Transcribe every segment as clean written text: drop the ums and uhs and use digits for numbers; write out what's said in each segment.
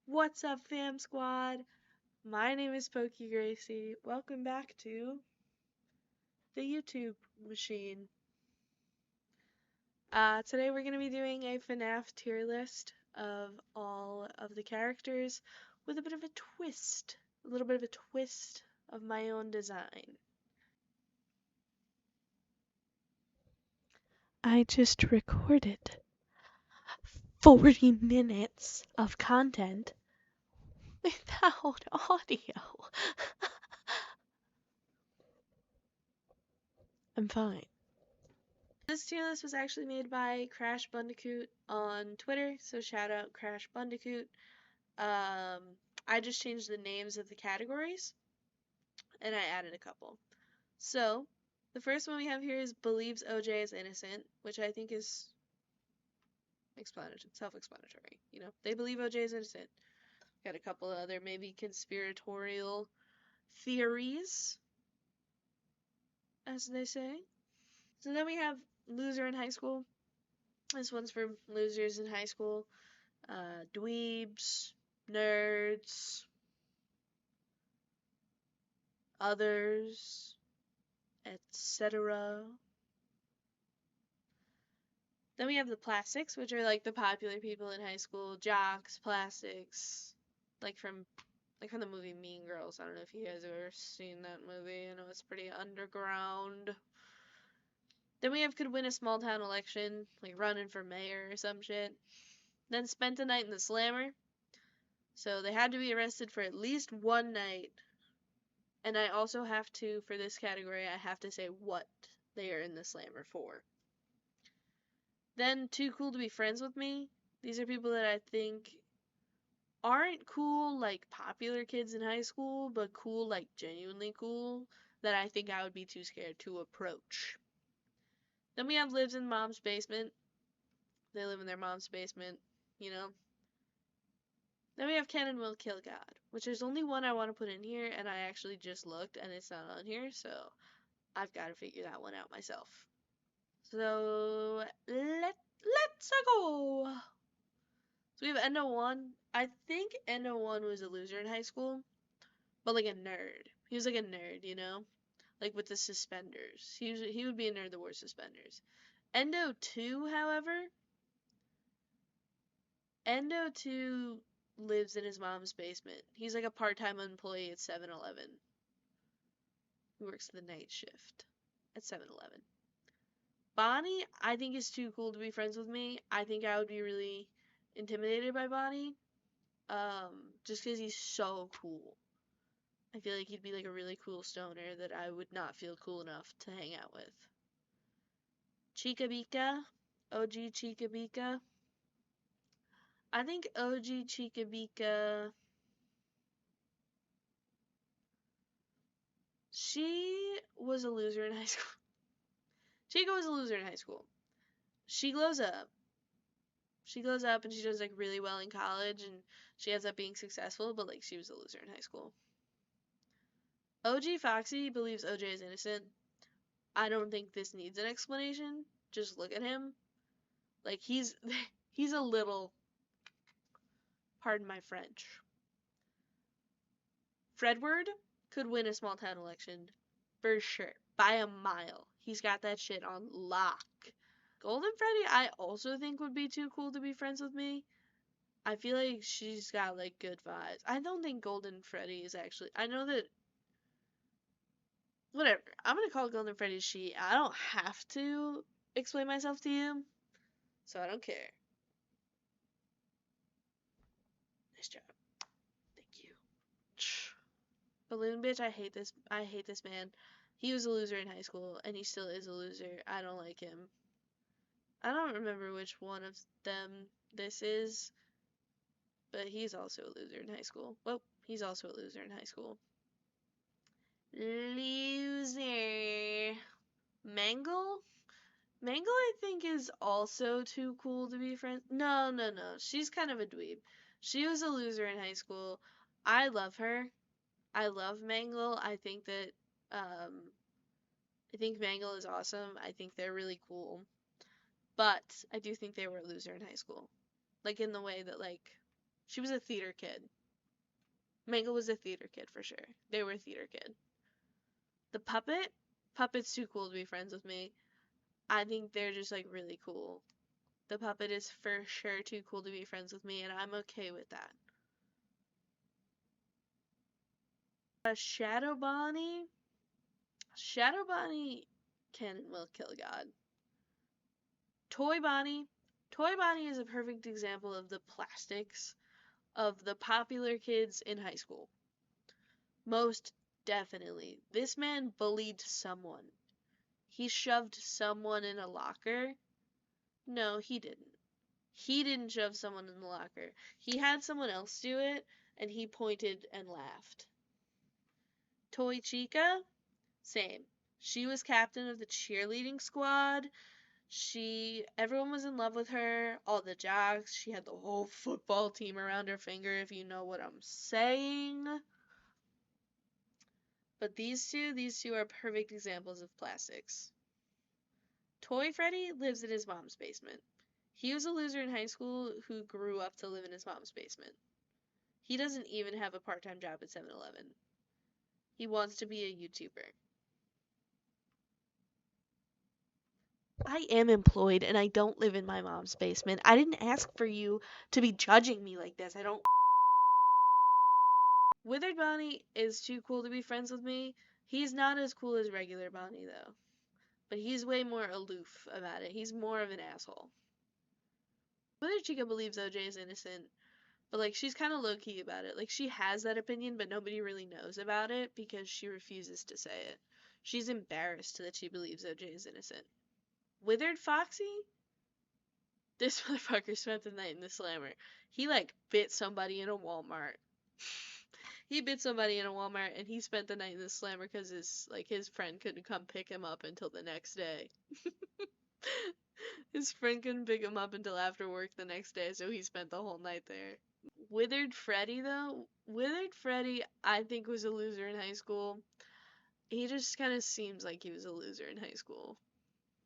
What's up, fam squad? My name is Pokegracie. Welcome back to the YouTube machine. Today we're going to be doing a fnaf tier list of all of the characters with a bit of a twist. A little bit of a twist of my own design. I just recorded 40 minutes of content without audio. I'm fine. This tier list was actually made by Crash Bandicoot on Twitter, so shout out Crash Bandicoot. I just changed the names of the categories and I added a couple. So, the first one we have here is believes OJ is innocent, which I think is self-explanatory. You know, they believe OJ is innocent. Got a couple of other maybe conspiratorial theories, as they say. So then we have loser in high school. This one's for losers in high school. Dweebs, nerds, others, etc. Then we have the plastics, which are like the popular people in high school, jocks, plastics, like from the movie Mean Girls. I don't know if you guys have ever seen that movie. I know it's pretty underground. Then we have could win a small town election, like running for mayor or some shit. Then spent a night in the slammer. So they had to be arrested for at least one night. And I also have to, for this category, I have to say what they are in the slammer for. Then, too cool to be friends with me. These are people that I think aren't cool like popular kids in high school, but cool like genuinely cool that I think I would be too scared to approach. Then we have lives in mom's basement. They live in their mom's basement, you know. Then we have Ken and Will Kill God, which there's only one I want to put in here, and I actually just looked and it's not on here, so I've got to figure that one out myself. So let's go. So we have Endo One. I think Endo One was a loser in high school, but like a nerd. He was like a nerd, you know, like with the suspenders. He would be a nerd that wore suspenders. Endo Two, however, Endo Two lives in his mom's basement. He's like a part-time employee at 7-Eleven. He works the night shift at 7-Eleven. Bonnie, I think is too cool to be friends with me. I think I would be really intimidated by Bonnie. Just because he's so cool. I feel like he'd be like a really cool stoner that I would not feel cool enough to hang out with. Chica Bika, OG Chica Bika. I think OG Chica Bika. She was a loser in high school. Chica was a loser in high school. She glows up. She glows up and she does like really well in college and she ends up being successful, but like she was a loser in high school. OG Foxy believes OJ is innocent. I don't think this needs an explanation. Just look at him. Like he's he's a little, pardon my French. Fredward could win a small town election for sure by a mile. He's got that shit on lock. Golden Freddy I also think would be too cool to be friends with me. I feel like she's got like good vibes. I don't think Golden Freddy is actually. I know that. Whatever. I'm gonna call Golden Freddy she. I don't have to explain myself to you, so I don't care. Nice job. Thank you. Balloon bitch, I hate this. I hate this man. He was a loser in high school, and he still is a loser. I don't like him. I don't remember which one of them this is, but he's also a loser in high school. Well, he's also a loser in high school. Loser. Mangle? Mangle, I think, is also too cool to be friends. No, no, no. She's kind of a dweeb. She was a loser in high school. I love her. I love Mangle. I think Mangle is awesome. I think they're really cool. But I do think they were a loser in high school. Like in the way that like She was a theater kid. Mangle was a theater kid for sure. They were a theater kid. The puppet's too cool to be friends with me. I think they're just like really cool. The puppet is for sure too cool to be friends with me, and I'm okay with that. Shadow Bonnie. Shadow Bonnie can and will kill God. Toy Bonnie. Toy Bonnie is a perfect example of the plastics of the popular kids in high school. Most definitely. This man bullied someone. He shoved someone in a locker. No, he didn't. He didn't shove someone in the locker. He had someone else do it, and he pointed and laughed. Toy Chica? Same. She was captain of the cheerleading squad. Everyone was in love with her, all the jocks. She had the whole football team around her finger, if you know what I'm saying. But these two are perfect examples of plastics. Toy Freddy lives in his mom's basement. He was a loser in high school who grew up to live in his mom's basement. He doesn't even have a part-time job at 7-Eleven. He wants to be a YouTuber. I am employed and I don't live in my mom's basement. I didn't ask for you to be judging me like this. I don't. Withered Bonnie is too cool to be friends with me. He's not as cool as regular Bonnie though. But he's way more aloof about it. He's more of an asshole. Withered Chica believes OJ is innocent, but like she's kind of low-key about it. Like she has that opinion, but nobody really knows about it because she refuses to say it. She's embarrassed that she believes OJ is innocent. Withered Foxy? This motherfucker spent the night in the slammer. He like bit somebody in a Walmart. He bit somebody in a Walmart and he spent the night in the slammer because his friend couldn't come pick him up until the next day. His friend couldn't pick him up until after work the next day, so he spent the whole night there. Withered Freddy though, Withered Freddy I think was a loser in high school. He just kind of seems like he was a loser in high school.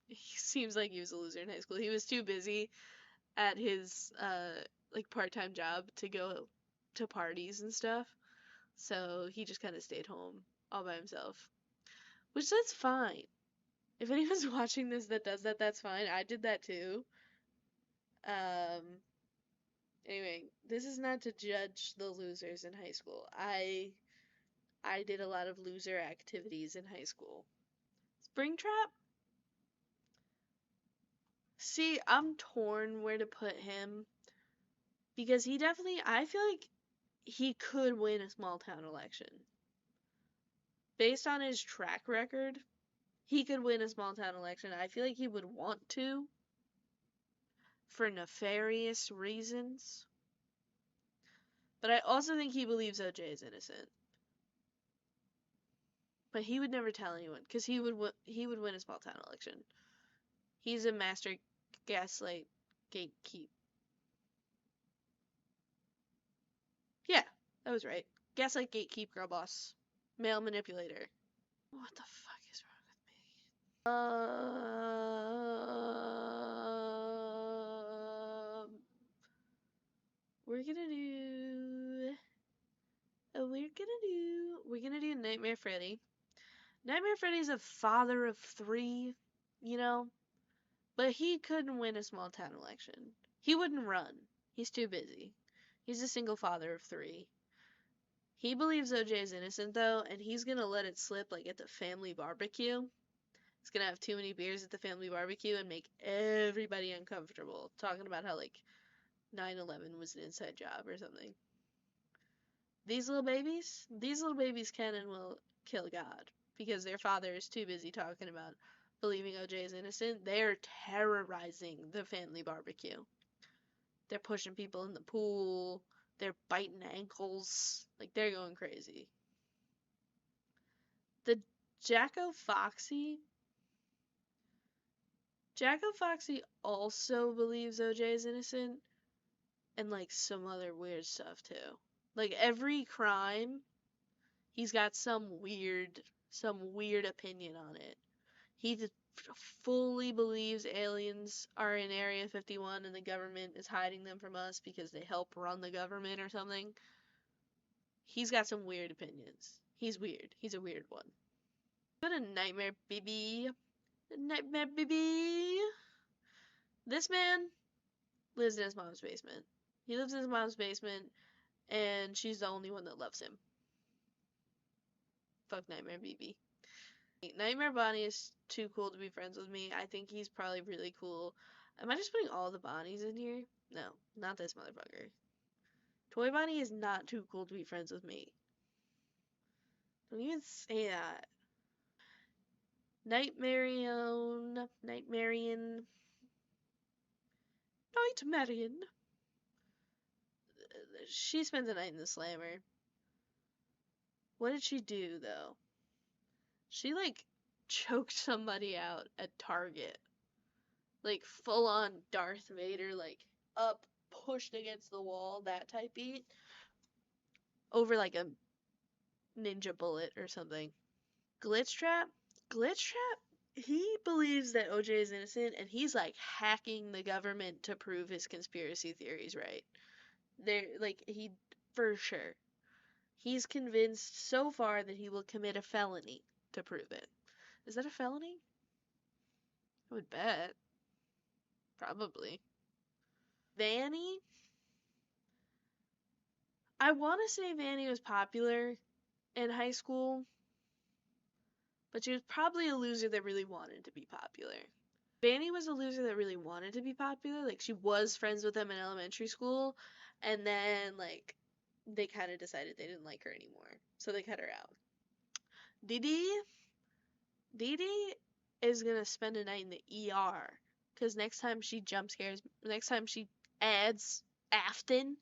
He seems like he was a loser in high school. He was too busy at his like part-time job to go to parties and stuff. So he just kind of stayed home all by himself. Which that's fine. If anyone's watching this that does that, that's fine. I did that too. Anyway, this is not to judge the losers in high school. I did a lot of loser activities in high school. Springtrap? See, I'm torn where to put him because he definitely, I feel like he could win a small town election. Based on his track record, he could win a small town election. I feel like he would want to for nefarious reasons. But I also think he believes OJ is innocent. But he would never tell anyone because he would win a small town election. He's a master gaslight gatekeep. Yeah, that was right. Gaslight gatekeep girl boss. Male manipulator. What the fuck is wrong with me? We're gonna do Nightmare Freddy. Nightmare Freddy's a father of 3, you know, but he couldn't win a small town election. He wouldn't run. He's too busy. He's a single father of 3. He believes OJ is innocent though, and he's gonna let it slip like at the family barbecue. He's gonna have too many beers at the family barbecue and make everybody uncomfortable, talking about how like 9/11 was an inside job or something. These little babies can and will kill God because their father is too busy talking about believing OJ is innocent. They're terrorizing the family barbecue. They're pushing people in the pool. They're biting ankles. Like, they're going crazy. The Jacko Foxy also believes OJ is innocent and like some other weird stuff too. Like every crime, he's got some weird opinion on it. He fully believes aliens are in Area 51 and the government is hiding them from us because they help run the government or something. He's got some weird opinions. He's weird. He's a weird one. Got a nightmare, baby. Nightmare, baby. This man lives in his mom's basement. He lives in his mom's basement, and she's the only one that loves him. Fuck Nightmare BB. Nightmare Bonnie is too cool to be friends with me. I think he's probably really cool. Am I just putting all the Bonnies in here? No, not this motherfucker. Toy Bonnie is not too cool to be friends with me. Don't even say that. Nightmarion. Nightmarion. Nightmarion. She spends the night in the slammer. What did she do, though? She, like, choked somebody out at Target. Like, full on Darth Vader, like, up, pushed against the wall, that type beat. Over, like, a ninja bullet or something. Glitch Trap? Glitch Trap? He believes that OJ is innocent, and he's, like, hacking the government to prove his conspiracy theories right. He, for sure. He's convinced so far that he will commit a felony to prove it. Is that a felony? I would bet. Probably. Vanny? I want to say Vanny was popular in high school, but she was probably a loser that really wanted to be popular. Vanny was a loser that really wanted to be popular. Like, she was friends with him in elementary school, and then, like, they kind of decided they didn't like her anymore, so they cut her out. Didi is gonna spend a night in the ER, because next time she adds Afton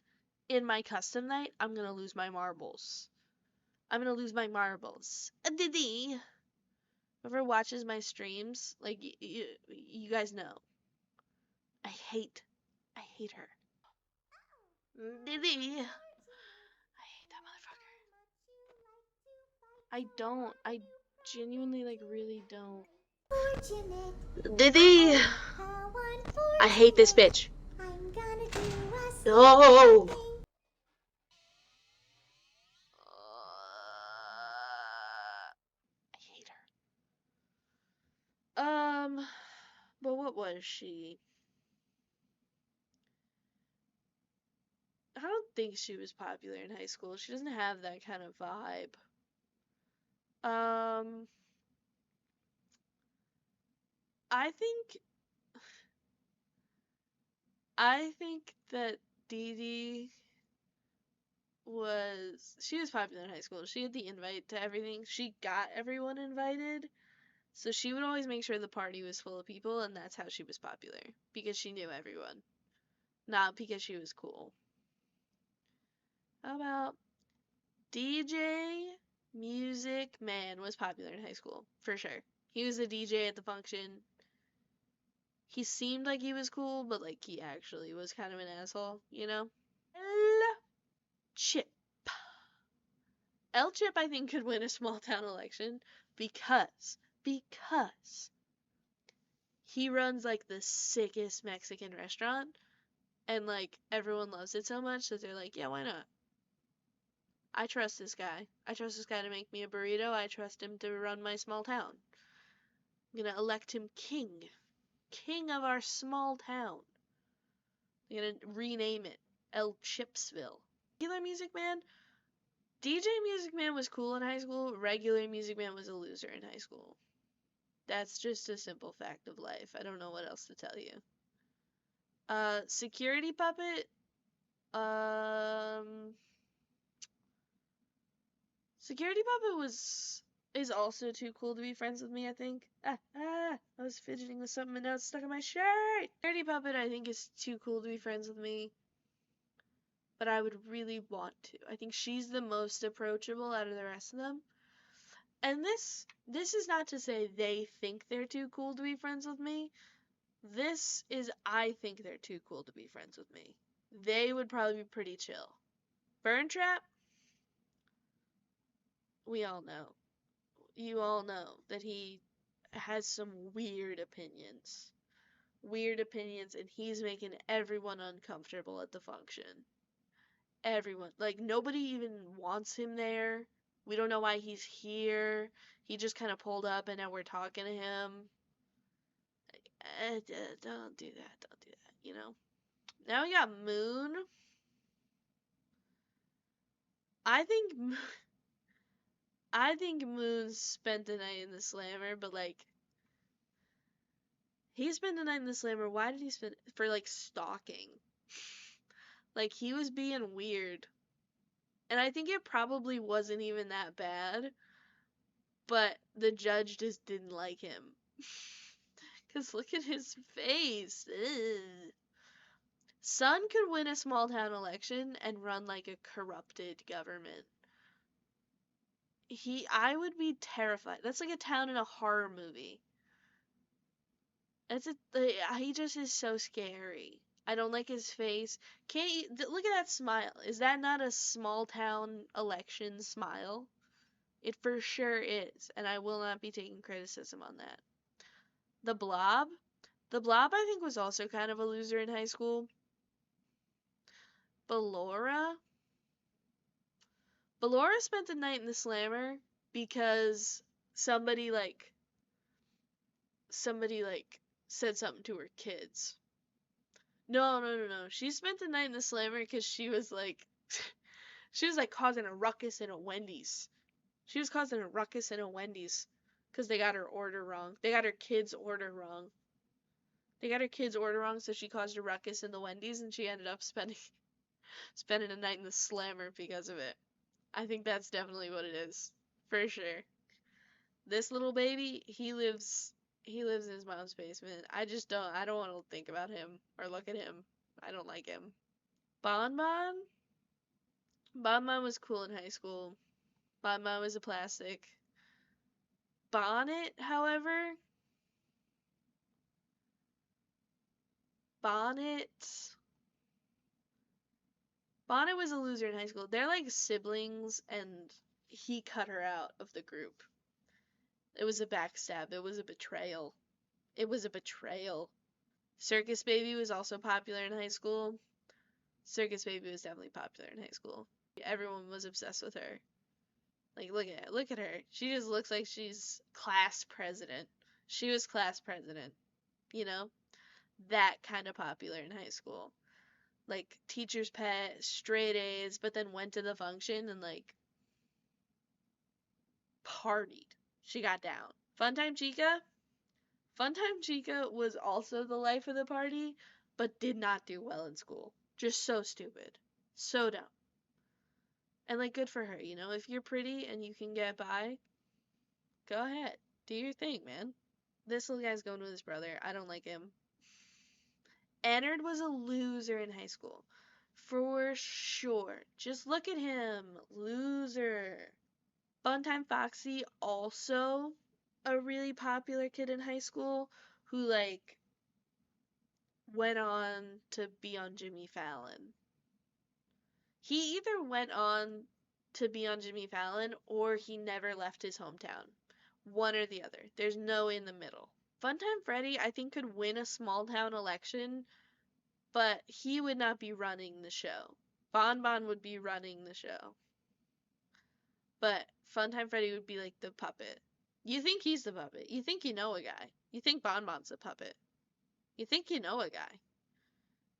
in my custom night, I'm gonna lose my marbles. Didi. Whoever watches my streams, like, you guys know. I hate her. Didi. I hate that motherfucker. I don't. I genuinely, like, really don't. Didi. I hate this bitch. No. I hate her. But what was she? I don't think she was popular in high school. She doesn't have that kind of vibe. I think that Dee Dee she was popular in high school. She had the invite to everything. She got everyone invited. So she would always make sure the party was full of people, and that's how she was popular. Because she knew everyone. Not because she was cool. How about DJ Music Man was popular in high school, for sure. He was a DJ at the function. He seemed like he was cool, but, like, he actually was kind of an asshole, you know? El Chip. El Chip, I think, could win a small town election because he runs, like, the sickest Mexican restaurant, and, like, everyone loves it so much that they're like, yeah, why not? I trust this guy. I trust this guy to make me a burrito. I trust him to run my small town. I'm gonna elect him king. King of our small town. I'm gonna rename it El Chipsville. Regular Music Man? DJ Music Man was cool in high school. Regular Music Man was a loser in high school. That's just a simple fact of life. I don't know what else to tell you. Security Puppet. Security Puppet is also too cool to be friends with me, I think. I was fidgeting with something and now it's stuck in my shirt. Security Puppet, I think, is too cool to be friends with me. But I would really want to. I think she's the most approachable out of the rest of them. And this is not to say they think they're too cool to be friends with me. This is, I think they're too cool to be friends with me. They would probably be pretty chill. Burn Trap? We all know. You all know that he has some weird opinions. Weird opinions, and he's making everyone uncomfortable at the function. Everyone. Like, nobody even wants him there. We don't know why he's here. He just kind of pulled up, and now we're talking to him. Don't do that. Don't do that, you know? Now we got Moon. I think I think Moon spent the night in the slammer, but like he spent the night in the slammer. Why did he spend for like stalking? Like he was being weird. And I think it probably wasn't even that bad, but the judge just didn't like him. Cuz look at his face. Ugh. Sun could win a small town election and run like a corrupted government. I would be terrified. That's like a town in a horror movie. He just is so scary. I don't like his face. Can't you look at that smile? Is that not a small town election smile? It for sure is, and I will not be taking criticism on that. The Blob? The Blob I think was also kind of a loser in high school. Ballora? Ballora spent the night in the slammer because somebody like said something to her kids. No. She spent the night in the slammer because she was like causing a ruckus in a Wendy's. She was causing a ruckus in a Wendy's because they got her order wrong. They got her kids' order wrong. They got her kids' order wrong, so she caused a ruckus in the Wendy's, and she ended up spending a night in the slammer because of it. I think that's definitely what it is, for sure. This little baby, he lives in his mom's basement. I don't want to think about him or look at him. I don't like him. Bon Bon? Bon Bon was cool in high school. Bon Bon was a plastic. Bonnet, however, Bonnet Bonnet was a loser in high school. They're like siblings, and he cut her out of the group. It was a backstab. It was a betrayal. It was a betrayal. Circus Baby was also popular in high school. Circus Baby was definitely popular in high school. Everyone was obsessed with her. Like, look at her. She just looks like she's class president. She was class president, you know? That kind of popular in high school. Like, teacher's pet, straight A's, but then went to the function and, like, partied. She got down. Funtime Chica? Funtime Chica was also the life of the party, but did not do well in school. Just so stupid. So dumb. And, like, good for her, you know? If you're pretty and you can get by, go ahead. Do your thing, man. This little guy's going with his brother. I don't like him. Ennard was a loser in high school. For sure. Just look at him. Loser. Funtime Foxy, also a really popular kid in high school who, like, went on to be on Jimmy Fallon. He either went on to be on Jimmy Fallon or he never left his hometown. One or the other. There's no in the middle. Funtime Freddy, I think, could win a small town election, but he would not be running the show. Bon Bon would be running the show. But Funtime Freddy would be like the puppet. You think he's the puppet. You think you know a guy. You think Bon Bon's a puppet. You think you know a guy.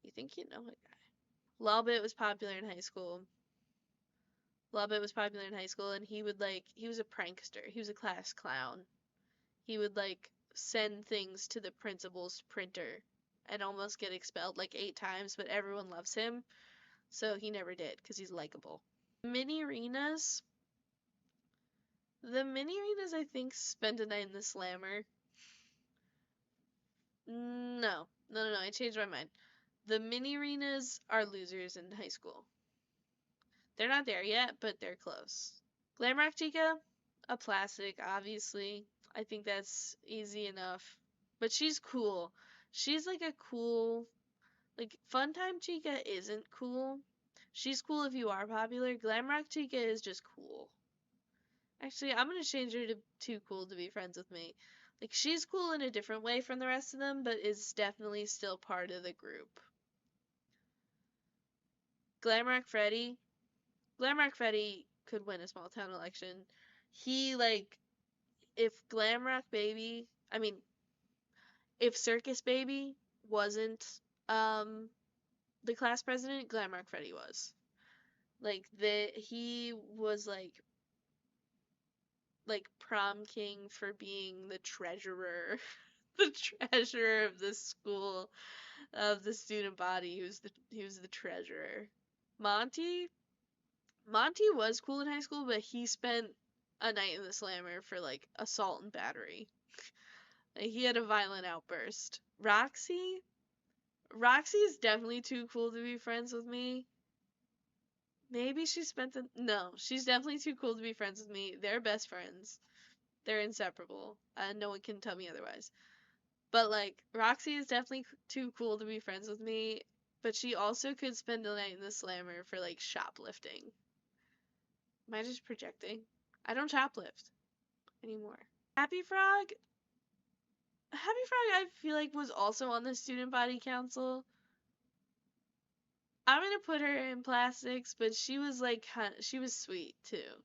You think you know a guy. Lolbit was popular in high school. Lolbit was popular in high school, and he was a prankster. He was a class clown. He would, like, send things to the principal's printer and almost get expelled like 8 times, but everyone loves him, so he never did, because he's likable. Mini arenas, I think, spent a night in the slammer. No, I changed my mind. The mini arenas are losers in high school. They're not there yet, but they're close. Glamrock Chica, a plastic, obviously. I think that's easy enough. But she's cool. She's like a cool, like, Funtime Chica isn't cool. She's cool if you are popular. Glamrock Chica is just cool. Actually, I'm gonna change her to too cool to be friends with me. Like, she's cool in a different way from the rest of them, but is definitely still part of the group. Glamrock Freddy. Glamrock Freddy could win a small town election. He, like, if Glamrock Baby, I mean, if Circus Baby wasn't, the class president, Glamrock Freddy was. Like, he was, like prom king for being the treasurer, the treasurer of the school, of the student body. He was the treasurer. Monty was cool in high school, but he spent a night in the slammer for like assault and battery. Like, he had a violent outburst. Roxy is definitely too cool to be friends with me. Maybe she spent the no, she's definitely too cool to be friends with me. They're best friends. They're inseparable. No one can tell me otherwise. But like, Roxy is definitely too cool to be friends with me, but she also could spend a night in the slammer for like shoplifting. Am I just projecting? I don't shoplift anymore. Happy Frog, I feel like was also on the student body council. I'm gonna put her in plastics, but she was like she was sweet too.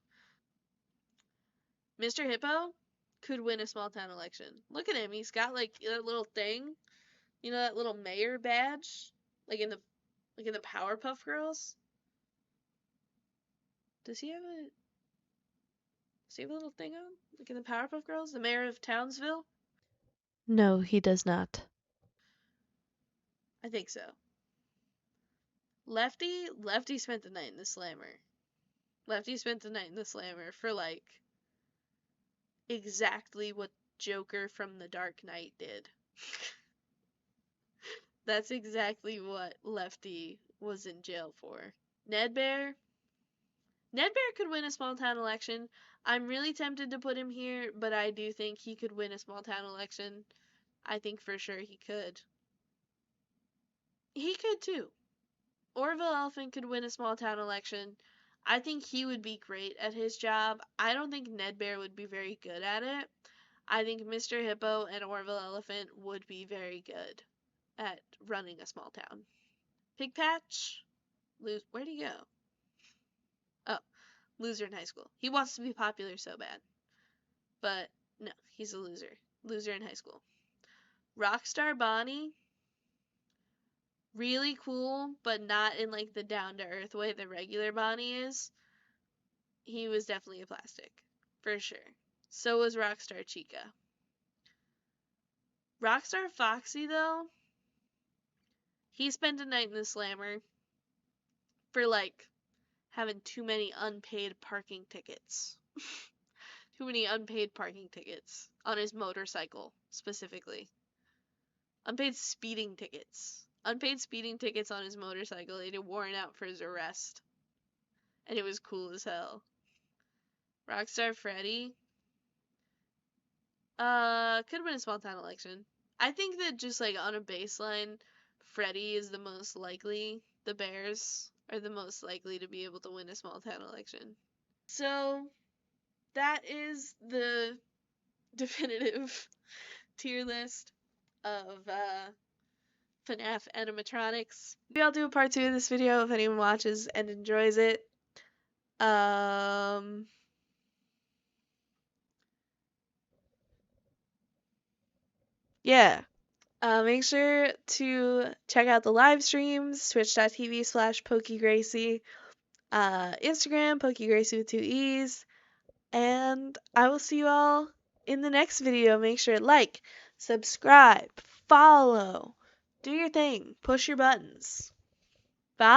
Mr. Hippo could win a small town election. Look at him. He's got like that little thing. You know, that little mayor badge? Like in the Powerpuff Girls? Does he have a little thing on? Like in the Powerpuff Girls? The mayor of Townsville? No, he does not. I think so. Lefty spent the night in the slammer. Lefty spent the night in the slammer for like exactly what Joker from The Dark Knight did. That's exactly what Lefty was in jail for. Ned Bear could win a small town election. I'm really tempted to put him here, but I do think he could win a small town election. I think for sure he could. He could too. Orville Elephant could win a small town election. I think he would be great at his job. I don't think Ned Bear would be very good at it. I think Mr. Hippo and Orville Elephant would be very good at running a small town. Pig Patch? Where'd he go? Oh, loser in high school. He wants to be popular so bad. But no, he's a loser. Loser in high school. Rockstar Bonnie, really cool, but not in like the down to earth way the regular Bonnie is. He was definitely a plastic, for sure. So was Rockstar Chica. Rockstar Foxy, though, he spent a night in the slammer for like having too many unpaid parking tickets. Too many unpaid parking tickets on his motorcycle, specifically. Unpaid speeding tickets. Unpaid speeding tickets on his motorcycle. They did warrant out for his arrest. And it was cool as hell. Rockstar Freddy. Could win a small town election. I think that just like on a baseline, Freddy is the most likely. The Bears are the most likely to be able to win a small town election. So that is the definitive tier list of FNAF animatronics. Maybe I'll do a part 2 of this video if anyone watches and enjoys it. Yeah. Make sure to check out the live streams, twitch.tv/pokegracie, Instagram, pokegracie with 2 E's, and I will see you all in the next video. Make sure to like, subscribe, follow, do your thing, push your buttons. Bye!